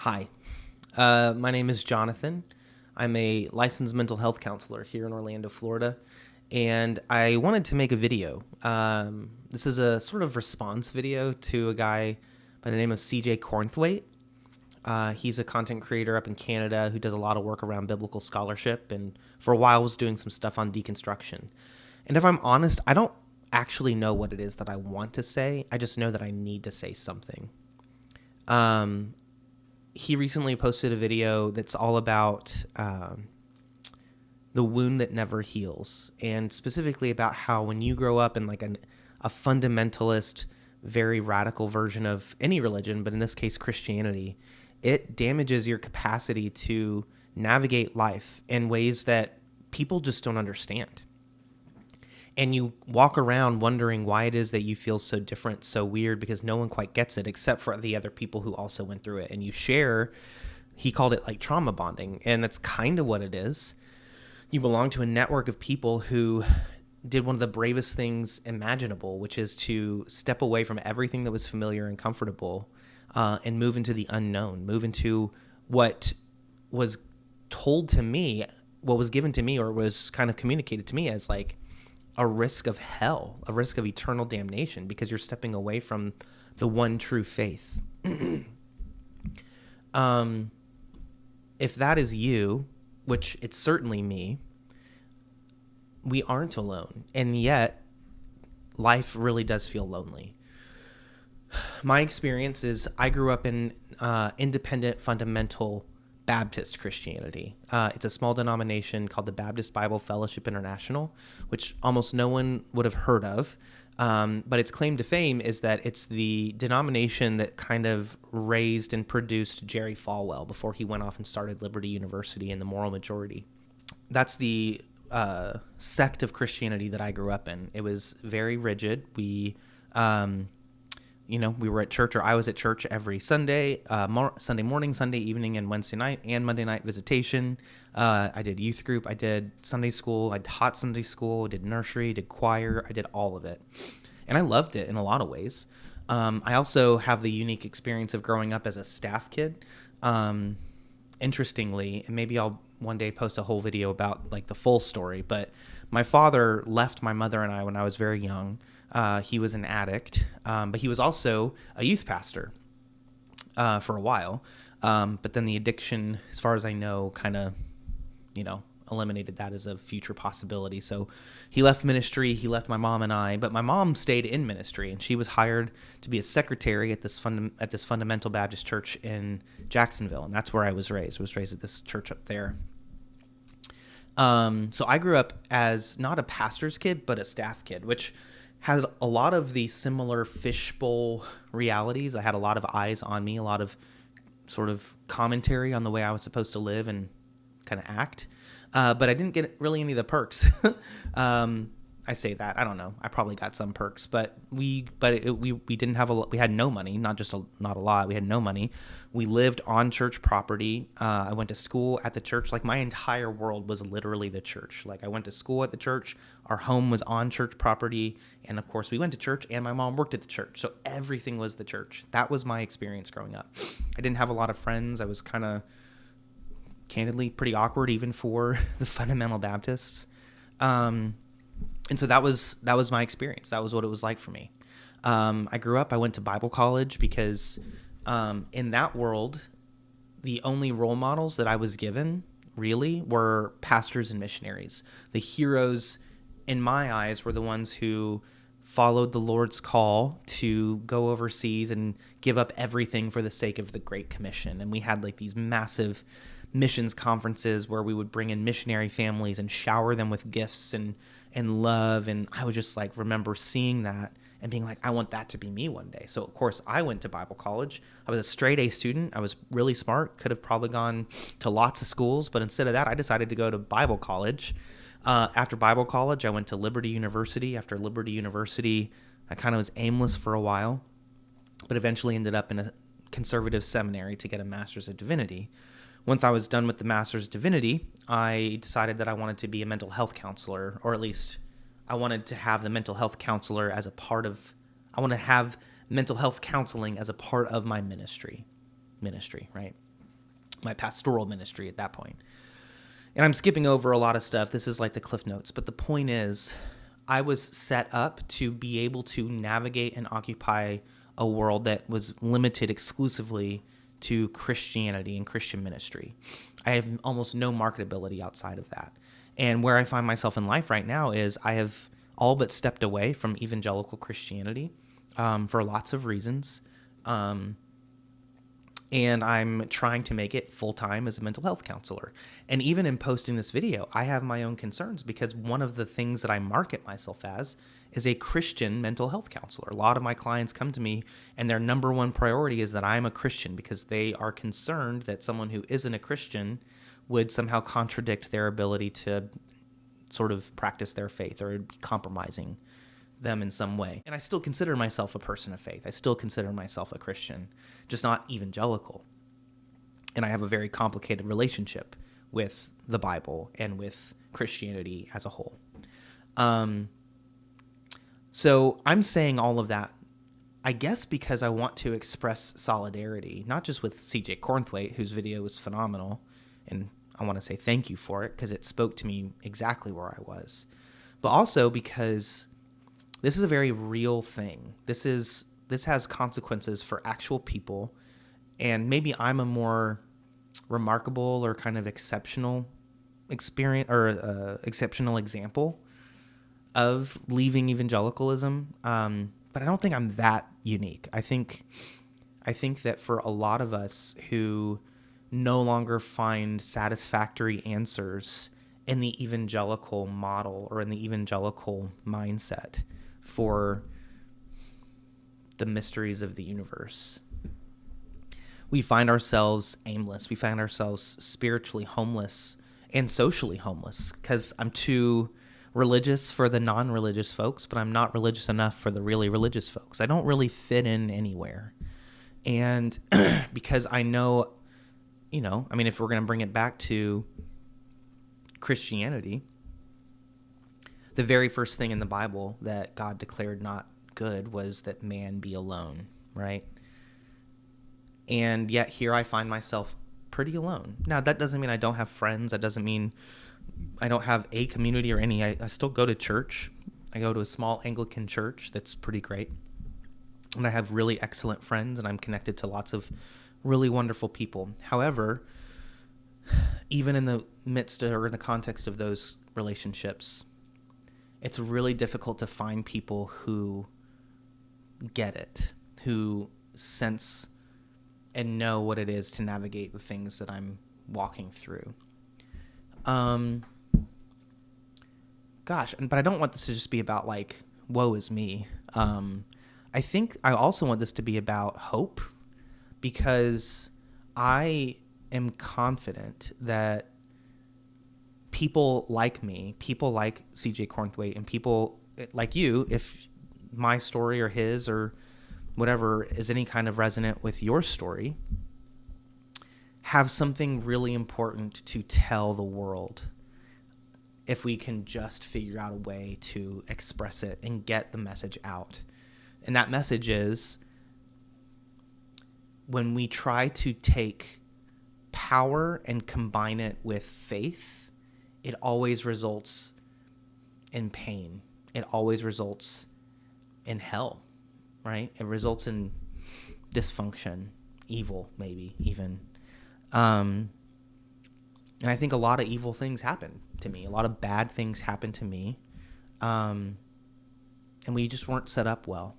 Hi, my name is Jonathan. I'm a licensed mental health counselor here in Orlando, Florida, and I wanted to make a video. This is a sort of response video to a guy by the name of CJ Cornthwaite. He's a content creator up in Canada who does a lot of work around biblical scholarship, and for a while was doing some stuff on deconstruction. And if I'm honest, I don't actually know what it is that I want to say. I just know that I need to say something. He recently posted a video that's all about the wound that never heals, and specifically about how when you grow up in like a fundamentalist, very radical version of any religion, but in this case Christianity, it damages your capacity to navigate life in ways that people just don't understand. And you walk around wondering why it is that you feel so different, so weird, because no one quite gets it except for the other people who also went through it. And you share, he called it like trauma bonding, and that's kind of what it is. You belong to a network of people who did one of the bravest things imaginable, which is to step away from everything that was familiar and comfortable and move into the unknown, move into what was told to me, what was given to me, or was kind of communicated to me as like a risk of hell, a risk of eternal damnation, because you're stepping away from the one true faith. If that is you, which it's certainly me, we aren't alone. And yet, life really does feel lonely. My experience is I grew up in independent, fundamental Baptist Christianity. It's a small denomination called the Baptist Bible Fellowship International, which almost no one would have heard of. But its claim to fame is that it's the denomination that kind of raised and produced Jerry Falwell before he went off and started Liberty University and the Moral Majority. That's the sect of Christianity that I grew up in. It was very rigid. We were at church, or I was at church every Sunday, Sunday morning, Sunday evening, and Wednesday night, and Monday night visitation. I did youth group. I did Sunday school. I taught Sunday school, did nursery, did choir. I did all of it. And I loved it in a lot of ways. I also have the unique experience of growing up as a staff kid. Interestingly, and maybe I'll one day post a whole video about like the full story, but my father left my mother and I when I was very young. He was an addict, but he was also a youth pastor for a while. But then the addiction, as far as I know, kind of, eliminated that as a future possibility. So he left ministry. He left my mom and I, but my mom stayed in ministry, and she was hired to be a secretary at this fundamental Baptist church in Jacksonville, and that's where I was raised. I was raised at this church up there. So I grew up as not a pastor's kid, but a staff kid, which had a lot of the similar fishbowl realities. I had a lot of eyes on me, a lot of sort of commentary on the way I was supposed to live and kind of act. But I didn't get really any of the perks. I say that, I don't know. I probably got some perks, but we didn't have we had no money, not a lot. We had no money. We lived on church property. I went to school at the church. Like my entire world was literally the church. Like I went to school at the church. Our home was on church property. And of course we went to church, and my mom worked at the church. So everything was the church. That was my experience growing up. I didn't have a lot of friends. I was kind of candidly pretty awkward even for the fundamental Baptists. And so that was my experience. That was what it was like for me. I grew up, I went to Bible college because in that world, the only role models that I was given really were pastors and missionaries. The heroes in my eyes were the ones who followed the Lord's call to go overseas and give up everything for the sake of the Great Commission. And we had like these massive missions conferences where we would bring in missionary families and shower them with gifts and love. And I would just like remember seeing that and being like, I want that to be me one day. So of course I went to Bible college. I was a straight A student. I was really smart, could have probably gone to lots of schools, but instead of that, I decided to go to Bible college. After Bible college, I went to Liberty University. After Liberty University, I kind of was aimless for a while, but eventually ended up in a conservative seminary to get a master's of divinity. Once I was done with the Master's of Divinity, I decided that I wanted to be a mental health counselor, or at least I wanted to have the mental health counselor as a part of, I want to have mental health counseling as a part of my ministry, right? my pastoral ministry at that point. And I'm skipping over a lot of stuff. This is like the Cliff Notes. But the point is, I was set up to be able to navigate and occupy a world that was limited exclusively to Christianity and Christian ministry. I have almost no marketability outside of that. And where I find myself in life right now is I have all but stepped away from evangelical Christianity for lots of reasons. And I'm trying to make it full-time as a mental health counselor. And even in posting this video, I have my own concerns because one of the things that I market myself as is a Christian mental health counselor. A lot of my clients come to me and their number one priority is that I'm a Christian because they are concerned that someone who isn't a Christian would somehow contradict their ability to sort of practice their faith or be compromising them in some way. And I still consider myself a person of faith. I still consider myself a Christian, just not evangelical. And I have a very complicated relationship with the Bible and with Christianity as a whole. So I'm saying all of that, I guess, because I want to express solidarity, not just with CJ Cornthwaite, whose video was phenomenal, and I want to say thank you for it because it spoke to me exactly where I was, but also because this is a very real thing. This has consequences for actual people, and maybe I'm a more remarkable or kind of exceptional experience or exceptional example of leaving evangelicalism. But I don't think I'm that unique. I think that for a lot of us who no longer find satisfactory answers in the evangelical model or in the evangelical mindset for the mysteries of the universe, we find ourselves aimless. We find ourselves spiritually homeless and socially homeless because I'm too religious for the non-religious folks, but I'm not religious enough for the really religious folks. I don't really fit in anywhere. And because I know, if we're going to bring it back to Christianity, the very first thing in the Bible that God declared not good was that man be alone, right? And yet here I find myself pretty alone. Now, that doesn't mean I don't have friends. That doesn't mean I don't have a community or any. I still go to church. I go to a small Anglican church that's pretty great. And I have really excellent friends, and I'm connected to lots of really wonderful people. However, even in the midst or in the context of those relationships, it's really difficult to find people who get it, who sense and know what it is to navigate the things that I'm walking through. But I don't want this to just be about like, woe is me. I think I also want this to be about hope, because I am confident that people like me, people like CJ Cornthwaite, and people like you, if my story or his or whatever is any kind of resonant with your story, have something really important to tell the world if we can just figure out a way to express it and get the message out. And that message is, when we try to take power and combine it with faith, it always results in pain. It always results in hell, right? It results in dysfunction, evil, maybe even. And I think a lot of evil things happen to me. A lot of bad things happen to me. And we just weren't set up well.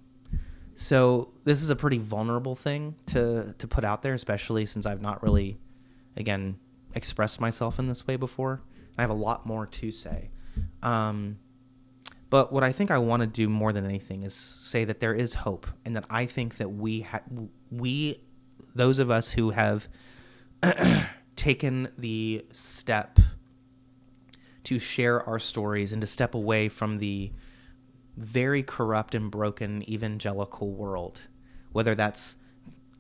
So this is a pretty vulnerable thing to put out there, especially since I've not really, again, expressed myself in this way before. I have a lot more to say. But what I think I want to do more than anything is say that there is hope, and that I think that we, those of us who have taken the step to share our stories and to step away from the very corrupt and broken evangelical world, whether that's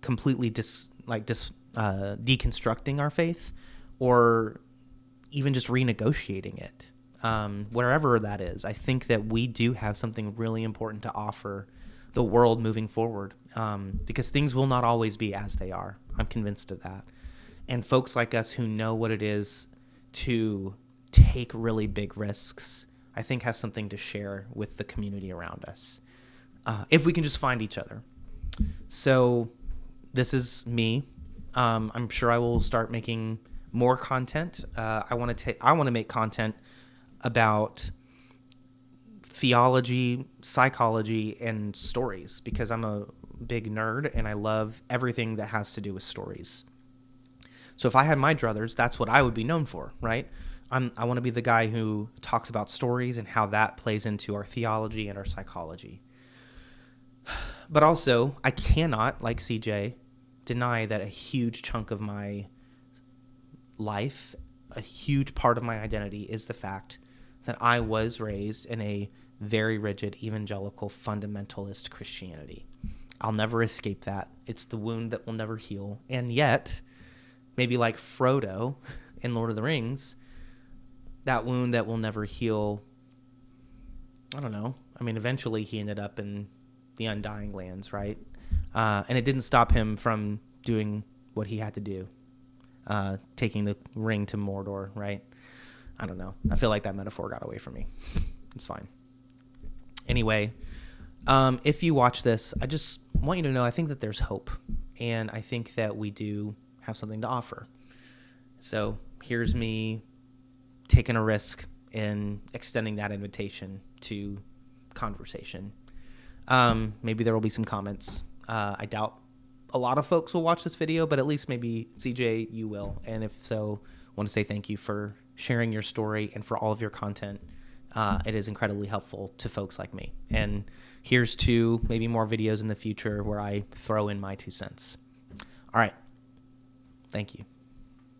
completely deconstructing our faith or even just renegotiating it, wherever that is, I think that we do have something really important to offer the world moving forward, because things will not always be as they are. I'm convinced of that. And folks like us who know what it is to take really big risks, I think have something to share with the community around us. If we can just find each other. So this is me. I'm sure I will start making more content. I want to make content about theology, psychology, and stories, because I'm a big nerd and I love everything that has to do with stories. So if I had my druthers, that's what I would be known for, right? I want to be the guy who talks about stories and how that plays into our theology and our psychology. But also, I cannot, like CJ, deny that a huge chunk of my life, a huge part of my identity, is the fact that I was raised in a very rigid evangelical fundamentalist Christianity. I'll never escape that. It's the wound that will never heal. And yet, maybe like Frodo in Lord of the Rings, that wound that will never heal, I don't know. I mean, eventually he ended up in the Undying Lands, right? And it didn't stop him from doing what he had to do, taking the ring to Mordor, right? I don't know. I feel like that metaphor got away from me. It's fine. Anyway, if you watch this, I just want you to know I think that there's hope, and I think that we do have something to offer. So here's me taking a risk in extending that invitation to conversation. Maybe there will be some comments. I doubt a lot of folks will watch this video, but at least maybe CJ, you will. And if so, I want to say thank you for sharing your story and for all of your content. It is incredibly helpful to folks like me. And here's to maybe more videos in the future where I throw in my 2 cents. All right. Thank you.